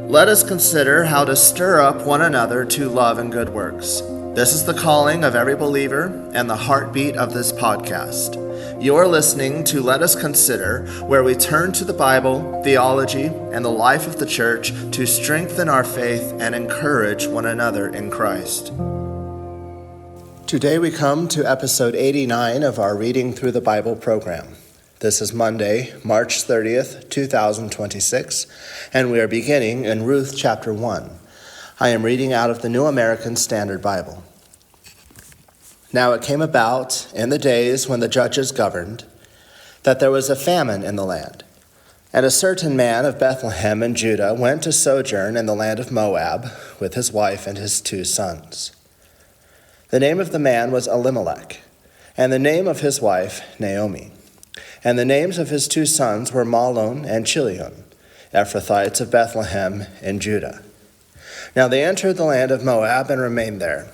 Let us consider how to stir up one another to love and good works. This is the calling of every believer and the heartbeat of this podcast. You're listening to Let Us Consider, where we turn to the Bible, theology, and the life of the church to strengthen our faith and encourage one another in Christ. Today we come to episode 89 of our Reading Through the Bible program. This is Monday, March 30th, 2026, and we are beginning in Ruth chapter 1. I am reading out of the New American Standard Bible. Now it came about in the days when the judges governed that there was a famine in the land. And a certain man of Bethlehem in Judah went to sojourn in the land of Moab with his wife and his 2 sons. The name of the man was Elimelech, and the name of his wife Naomi. And the names of his 2 sons were Mahlon and Chilion, Ephrathites of Bethlehem in Judah. Now they entered the land of Moab and remained there.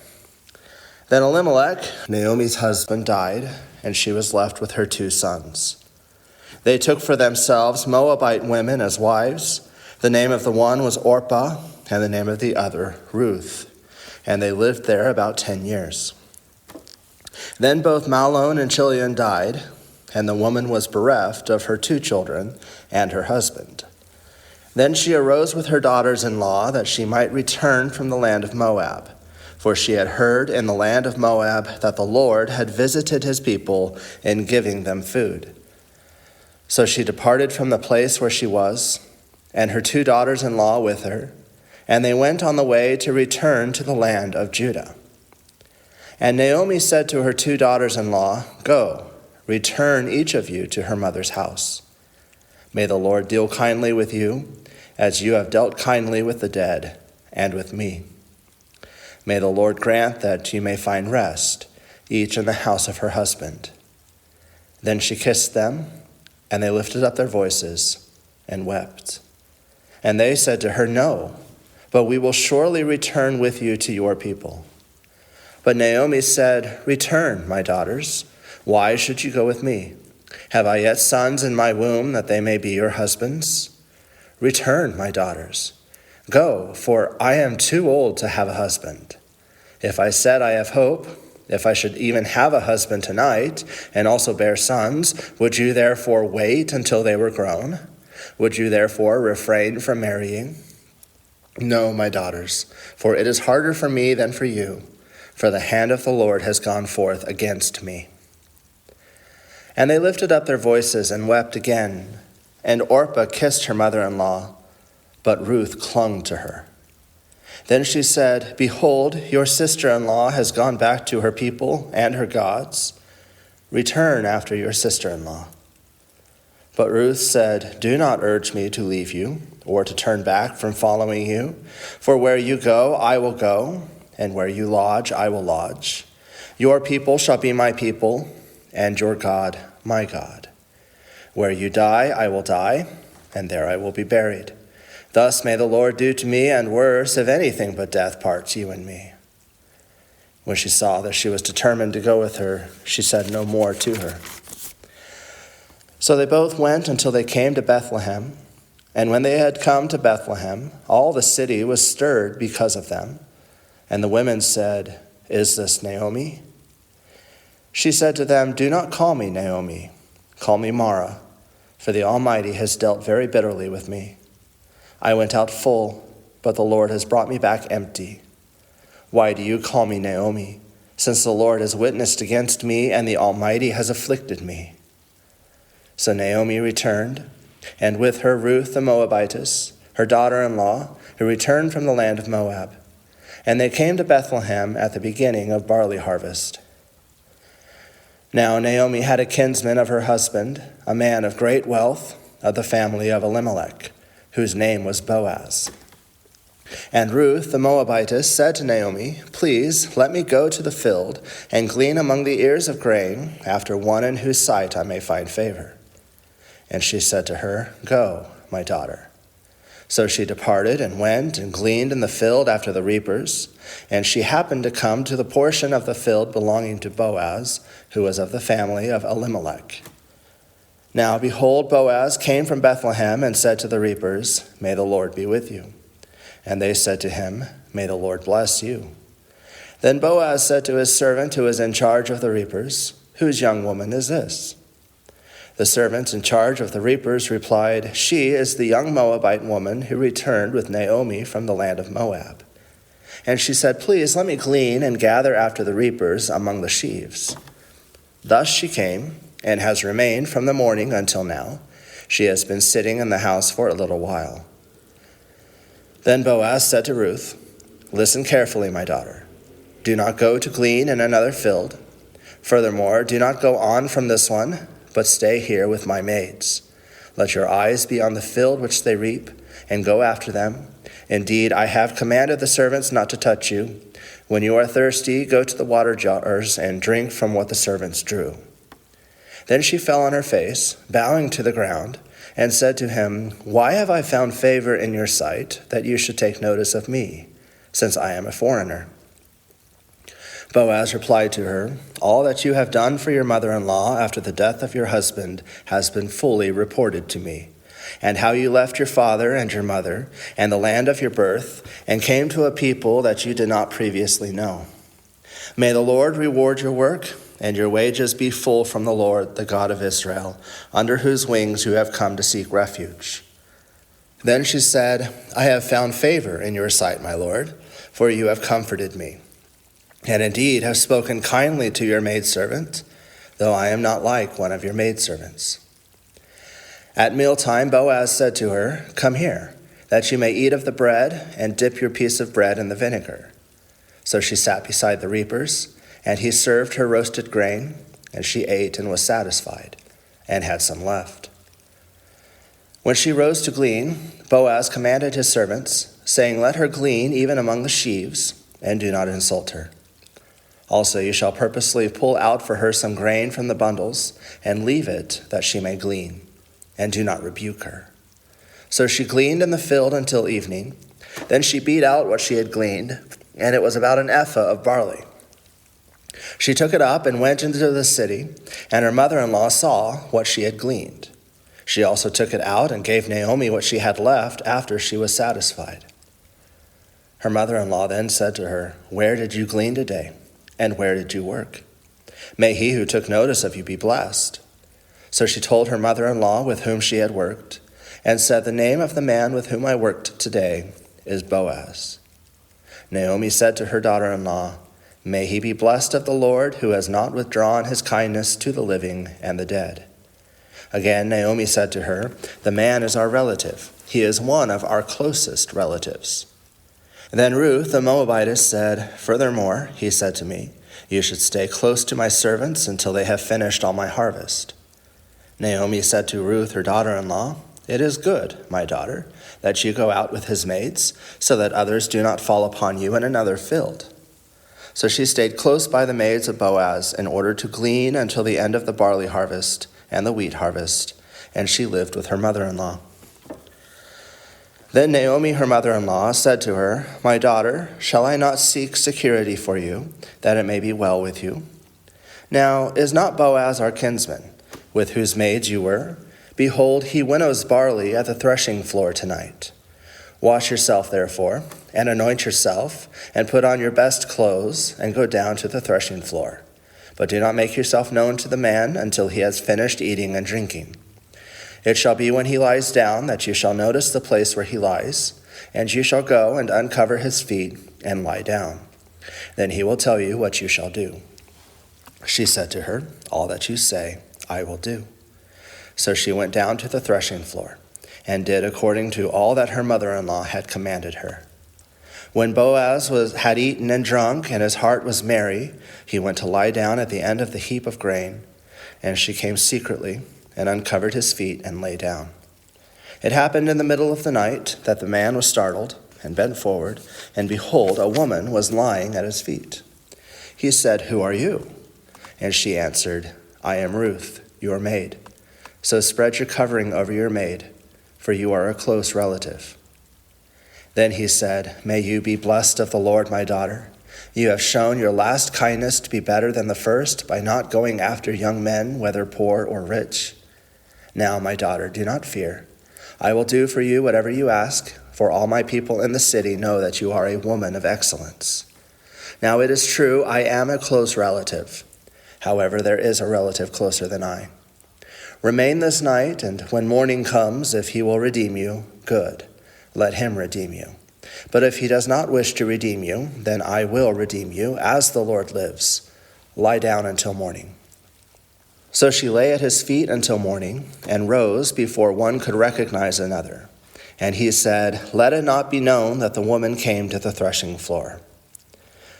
Then Elimelech, Naomi's husband, died, and she was left with her 2 sons. They took for themselves Moabite women as wives. The name of the one was Orpah, and the name of the other Ruth. And they lived there about 10 years. Then both Mahlon and Chilion died, and the woman was bereft of her 2 children and her husband. Then she arose with her daughters-in-law that she might return from the land of Moab, for she had heard in the land of Moab that the Lord had visited his people in giving them food. So she departed from the place where she was, and her 2 daughters-in-law with her, and they went on the way to return to the land of Judah. And Naomi said to her 2 daughters-in-law, "Go, return each of you to her mother's house. May the Lord deal kindly with you, as you have dealt kindly with the dead and with me. May the Lord grant that you may find rest, each in the house of her husband." Then she kissed them, and they lifted up their voices and wept. And they said to her, "No, but we will surely return with you to your people." But Naomi said, "Return, my daughters. Why should you go with me? Have I yet sons in my womb that they may be your husbands? Return, my daughters. Go, for I am too old to have a husband. If I said I have hope, if I should even have a husband tonight and also bear sons, would you therefore wait until they were grown? Would you therefore refrain from marrying? No, my daughters, for it is harder for me than for you, for the hand of the Lord has gone forth against me." And they lifted up their voices and wept again. And Orpah kissed her mother-in-law, but Ruth clung to her. Then she said, "Behold, your sister-in-law has gone back to her people and her gods. Return after your sister-in-law." But Ruth said, "Do not urge me to leave you or to turn back from following you. For where you go, I will go, and where you lodge, I will lodge. Your people shall be my people, and your God, my God. Where you die, I will die, and there I will be buried. Thus may the Lord do to me, and worse, if anything but death parts you and me." When she saw that she was determined to go with her, she said no more to her. So they both went until they came to Bethlehem. And when they had come to Bethlehem, all the city was stirred because of them. And the women said, "Is this Naomi?" She said to them, "Do not call me Naomi. Call me Mara, for the Almighty has dealt very bitterly with me. I went out full, but the Lord has brought me back empty. Why do you call me Naomi, since the Lord has witnessed against me and the Almighty has afflicted me?" So Naomi returned, and with her Ruth the Moabitess, her daughter-in-law, who returned from the land of Moab. And they came to Bethlehem at the beginning of barley harvest. Now Naomi had a kinsman of her husband, a man of great wealth, of the family of Elimelech, whose name was Boaz. And Ruth the Moabitess said to Naomi, "Please let me go to the field and glean among the ears of grain after one in whose sight I may find favor." And she said to her, "Go, my daughter." So she departed and went and gleaned in the field after the reapers. And she happened to come to the portion of the field belonging to Boaz, who was of the family of Elimelech. Now behold, Boaz came from Bethlehem and said to the reapers, "May the Lord be with you." And they said to him, "May the Lord bless you." Then Boaz said to his servant who was in charge of the reapers, "Whose young woman is this?" The servant in charge of the reapers replied, "She is the young Moabite woman who returned with Naomi from the land of Moab." And she said, "Please let me glean and gather after the reapers among the sheaves." Thus she came and has remained from the morning until now. She has been sitting in the house for a little while. Then Boaz said to Ruth, "Listen carefully, my daughter. Do not go to glean in another field. Furthermore, do not go on from this one, but stay here with my maids. Let your eyes be on the field which they reap, and go after them. Indeed, I have commanded the servants not to touch you. When you are thirsty, go to the water jars and drink from what the servants drew." Then she fell on her face, bowing to the ground, and said to him, "Why have I found favor in your sight, that you should take notice of me, since I am a foreigner?" Boaz replied to her, "All that you have done for your mother-in-law after the death of your husband has been fully reported to me, and how you left your father and your mother and the land of your birth and came to a people that you did not previously know. May the Lord reward your work, and your wages be full from the Lord, the God of Israel, under whose wings you have come to seek refuge." Then she said, "I have found favor in your sight, my Lord, for you have comforted me, and indeed have spoken kindly to your maidservant, though I am not like one of your maidservants." At mealtime, Boaz said to her, "Come here, that you may eat of the bread and dip your piece of bread in the vinegar." So she sat beside the reapers, and he served her roasted grain, and she ate and was satisfied, and had some left. When she rose to glean, Boaz commanded his servants, saying, "Let her glean even among the sheaves, and do not insult her. Also you shall purposely pull out for her some grain from the bundles, and leave it that she may glean, and do not rebuke her." So she gleaned in the field until evening. Then she beat out what she had gleaned, and it was about an ephah of barley. She took it up and went into the city, and her mother-in-law saw what she had gleaned. She also took it out and gave Naomi what she had left after she was satisfied. Her mother-in-law then said to her, "Where did you glean today, and where did you work? May he who took notice of you be blessed." So she told her mother-in-law with whom she had worked, and said, "The name of the man with whom I worked today is Boaz." Naomi said to her daughter-in-law, "May he be blessed of the Lord, who has not withdrawn his kindness to the living and the dead." Again, Naomi said to her, "The man is our relative. He is one of our closest relatives." Then Ruth, the Moabitess, said, "Furthermore, he said to me, you should stay close to my servants until they have finished all my harvest." Naomi said to Ruth, her daughter-in-law, "It is good, my daughter, that you go out with his maids, so that others do not fall upon you in another field." So she stayed close by the maids of Boaz in order to glean until the end of the barley harvest and the wheat harvest, and she lived with her mother-in-law. Then Naomi, her mother-in-law, said to her, "My daughter, shall I not seek security for you, that it may be well with you? Now, is not Boaz our kinsman, with whose maids you were? Behold, he winnows barley at the threshing floor tonight. Wash yourself, therefore, and anoint yourself, and put on your best clothes, and go down to the threshing floor. But do not make yourself known to the man until he has finished eating and drinking. It shall be when he lies down that you shall notice the place where he lies, and you shall go and uncover his feet and lie down. Then he will tell you what you shall do." She said to her, "All that you say, I will do." So she went down to the threshing floor, and did according to all that her mother-in-law had commanded her. When Boaz had eaten and drunk, and his heart was merry, he went to lie down at the end of the heap of grain, and she came secretly, and uncovered his feet, and lay down. It happened in the middle of the night that the man was startled, and bent forward, and behold, a woman was lying at his feet. He said, "Who are you?" And she answered, "I am Ruth, your maid. So spread your covering over your maid, for you are a close relative." Then he said, "May you be blessed of the Lord, my daughter. You have shown your last kindness to be better than the first by not going after young men, whether poor or rich. Now, my daughter, do not fear. I will do for you whatever you ask, for all my people in the city know that you are a woman of excellence. Now it is true, I am a close relative. However, there is a relative closer than I. Remain this night, and when morning comes, if he will redeem you, good. Let him redeem you. But if he does not wish to redeem you, then I will redeem you, as the Lord lives. Lie down until morning." So she lay at his feet until morning, and rose before one could recognize another. And he said, "Let it not be known that the woman came to the threshing floor."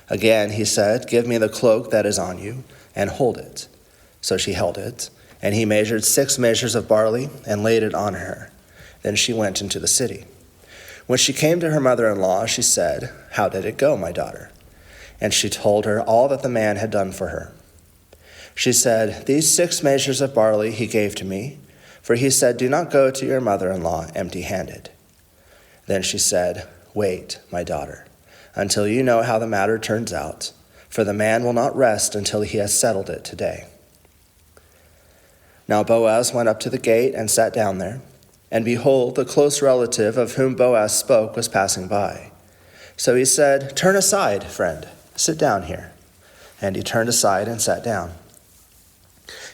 Again he said, "Give me the cloak that is on you, and hold it." So she held it, and he measured 6 measures of barley, and laid it on her. Then she went into the city. When she came to her mother-in-law, she said, "How did it go, my daughter?" And she told her all that the man had done for her. She said, "These 6 measures of barley he gave to me, for he said, 'Do not go to your mother-in-law empty-handed.'" Then she said, "Wait, my daughter, until you know how the matter turns out, for the man will not rest until he has settled it today." Now Boaz went up to the gate and sat down there, and behold, the close relative of whom Boaz spoke was passing by. So he said, "Turn aside, friend, sit down here." And he turned aside and sat down.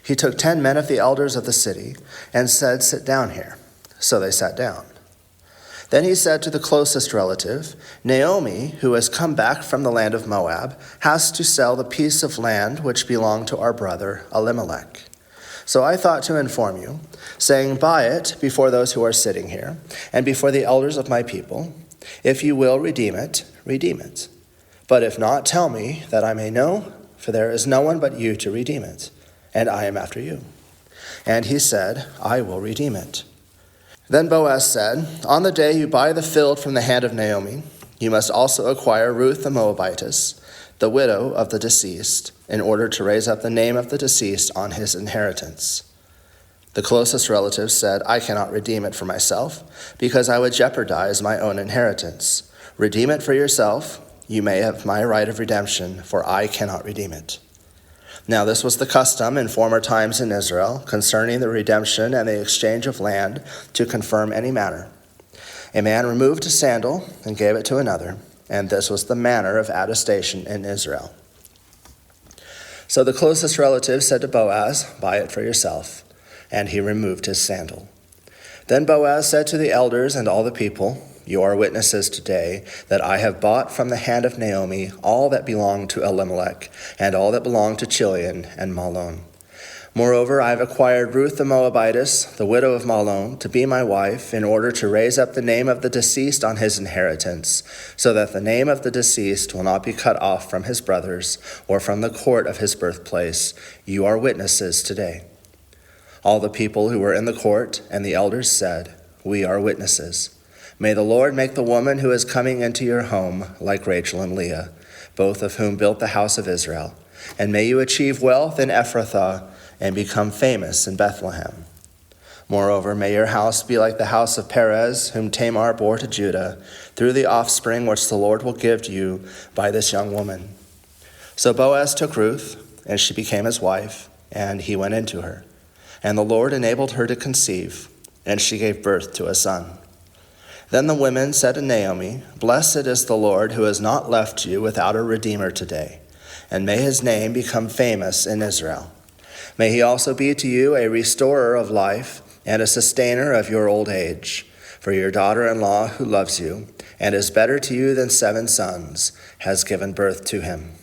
He took 10 men of the elders of the city and said, "Sit down here." So they sat down. Then he said to the closest relative, "Naomi, who has come back from the land of Moab, has to sell the piece of land which belonged to our brother Elimelech. So I thought to inform you, saying, buy it before those who are sitting here, and before the elders of my people. If you will redeem it, redeem it. But if not, tell me, that I may know, for there is no one but you to redeem it, and I am after you." And he said, "I will redeem it." Then Boaz said, "On the day you buy the field from the hand of Naomi, you must also acquire Ruth the Moabitess, the widow of the deceased, in order to raise up the name of the deceased on his inheritance." The closest relative said, "I cannot redeem it for myself, because I would jeopardize my own inheritance. Redeem it for yourself. You may have my right of redemption, for I cannot redeem it." Now this was the custom in former times in Israel concerning the redemption and the exchange of land to confirm any matter. A man removed a sandal and gave it to another, and this was the manner of attestation in Israel. So the closest relative said to Boaz, "Buy it for yourself," and he removed his sandal. Then Boaz said to the elders and all the people, "You are witnesses today that I have bought from the hand of Naomi all that belonged to Elimelech, and all that belonged to Chilion and Mahlon. Moreover, I have acquired Ruth the Moabitess, the widow of Mahlon, to be my wife, in order to raise up the name of the deceased on his inheritance, so that the name of the deceased will not be cut off from his brothers or from the court of his birthplace. You are witnesses today." All the people who were in the court and the elders said, "We are witnesses. May the Lord make the woman who is coming into your home like Rachel and Leah, both of whom built the house of Israel. And may you achieve wealth in Ephrathah and become famous in Bethlehem. Moreover, may your house be like the house of Perez, whom Tamar bore to Judah, through the offspring which the Lord will give to you by this young woman." So Boaz took Ruth, and she became his wife, and he went into her. And the Lord enabled her to conceive, and she gave birth to a son. Then the women said to Naomi, "Blessed is the Lord who has not left you without a redeemer today, and may his name become famous in Israel. May he also be to you a restorer of life and a sustainer of your old age. For your daughter-in-law, who loves you and is better to you than 7 sons, has given birth to him."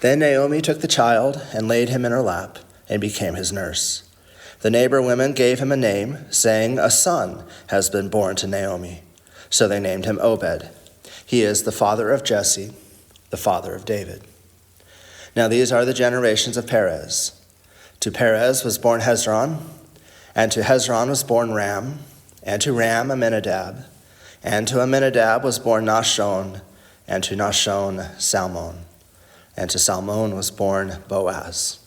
Then Naomi took the child and laid him in her lap and became his nurse. The neighbor women gave him a name, saying, "A son has been born to Naomi." So they named him Obed. He is the father of Jesse, the father of David. Now these are the generations of Perez. To Perez was born Hezron, and to Hezron was born Ram, and to Ram Amminadab, and to Amminadab was born Nahshon, and to Nahshon Salmon, and to Salmon was born Boaz,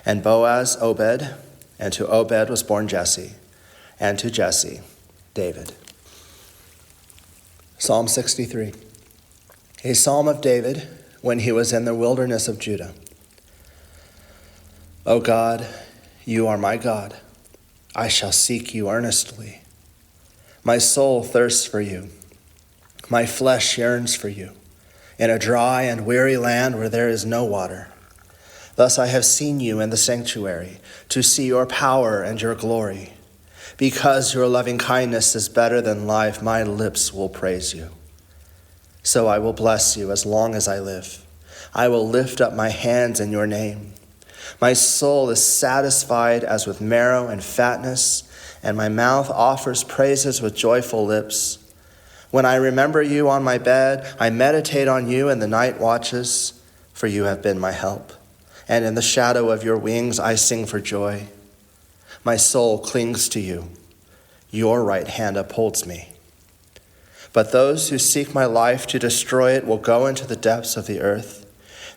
and Boaz Obed, and to Obed was born Jesse, and to Jesse David. Psalm 63, a psalm of David when he was in the wilderness of Judah. O God, you are my God. I shall seek you earnestly. My soul thirsts for you. My flesh yearns for you, in a dry and weary land where there is no water. Thus I have seen you in the sanctuary, to see your power and your glory. Because your loving kindness is better than life, my lips will praise you. So I will bless you as long as I live. I will lift up my hands in your name. My soul is satisfied as with marrow and fatness, and my mouth offers praises with joyful lips. When I remember you on my bed, I meditate on you in the night watches, for you have been my help. And in the shadow of your wings I sing for joy. My soul clings to you. Your right hand upholds me. But those who seek my life to destroy it will go into the depths of the earth.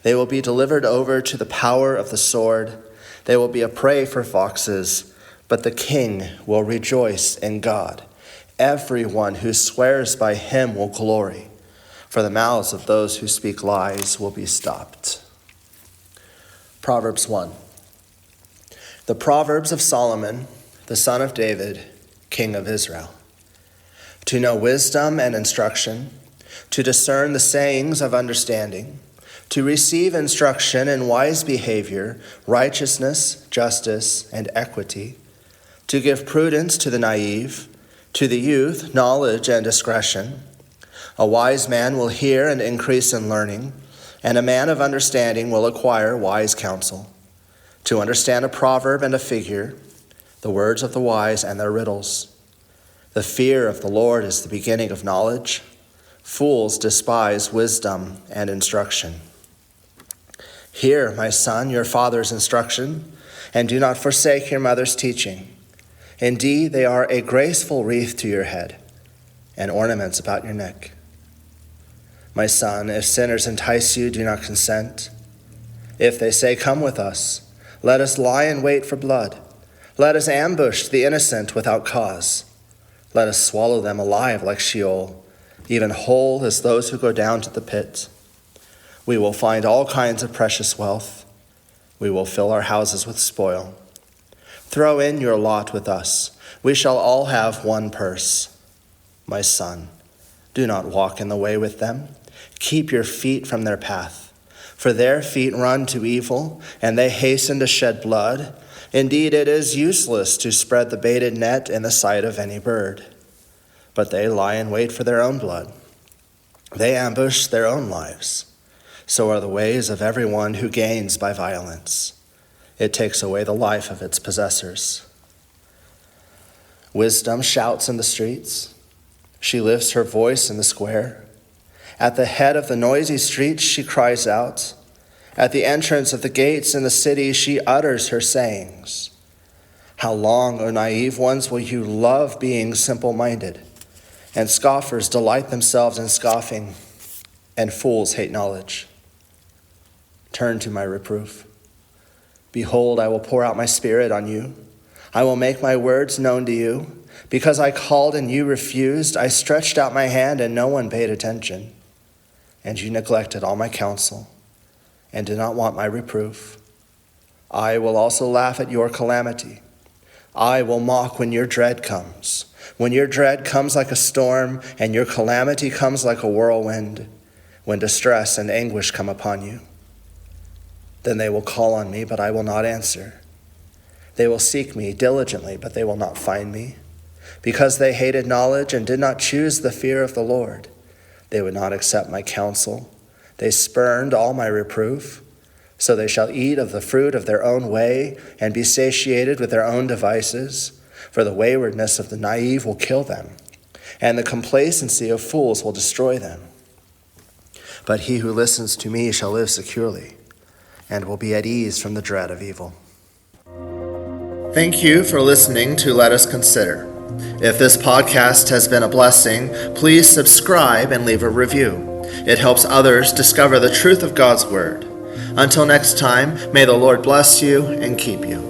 They will be delivered over to the power of the sword. They will be a prey for foxes, but the king will rejoice in God. Everyone who swears by him will glory, for the mouths of those who speak lies will be stopped. Proverbs 1. The Proverbs of Solomon, the son of David, king of Israel. To know wisdom and instruction, to discern the sayings of understanding, to receive instruction in wise behavior, righteousness, justice, and equity, to give prudence to the naive, to the youth knowledge and discretion. A wise man will hear and increase in learning, and a man of understanding will acquire wise counsel. To understand a proverb and a figure, the words of the wise and their riddles. The fear of the Lord is the beginning of knowledge. Fools despise wisdom and instruction. Hear, my son, your father's instruction, and do not forsake your mother's teaching. Indeed, they are a graceful wreath to your head and ornaments about your neck. My son, if sinners entice you, do not consent. If they say, come with us, let us lie in wait for blood. Let us ambush the innocent without cause. Let us swallow them alive like Sheol, even whole as those who go down to the pit. We will find all kinds of precious wealth. We will fill our houses with spoil. Throw in your lot with us. We shall all have one purse. My son, do not walk in the way with them. Keep your feet from their path. For their feet run to evil, and they hasten to shed blood. Indeed, it is useless to spread the baited net in the sight of any bird. But they lie in wait for their own blood. They ambush their own lives. So are the ways of everyone who gains by violence. It takes away the life of its possessors. Wisdom shouts in the streets. She lifts her voice in the square. At the head of the noisy streets, she cries out. At the entrance of the gates in the city, she utters her sayings. How long, O naive ones, will you love being simple-minded? And scoffers delight themselves in scoffing, and fools hate knowledge. Turn to my reproof. Behold, I will pour out my spirit on you. I will make my words known to you. Because I called and you refused, I stretched out my hand and no one paid attention. And you neglected all my counsel and did not want my reproof. I will also laugh at your calamity. I will mock when your dread comes. When your dread comes like a storm and your calamity comes like a whirlwind, when distress and anguish come upon you. Then they will call on me, but I will not answer. They will seek me diligently, but they will not find me. Because they hated knowledge and did not choose the fear of the Lord, they would not accept my counsel. They spurned all my reproof. So they shall eat of the fruit of their own way and be satiated with their own devices. For the waywardness of the naive will kill them, and the complacency of fools will destroy them. But he who listens to me shall live securely, and will be at ease from the dread of evil. Thank you for listening to Let Us Consider. If this podcast has been a blessing, please subscribe and leave a review. It helps others discover the truth of God's Word. Until next time, may the Lord bless you and keep you.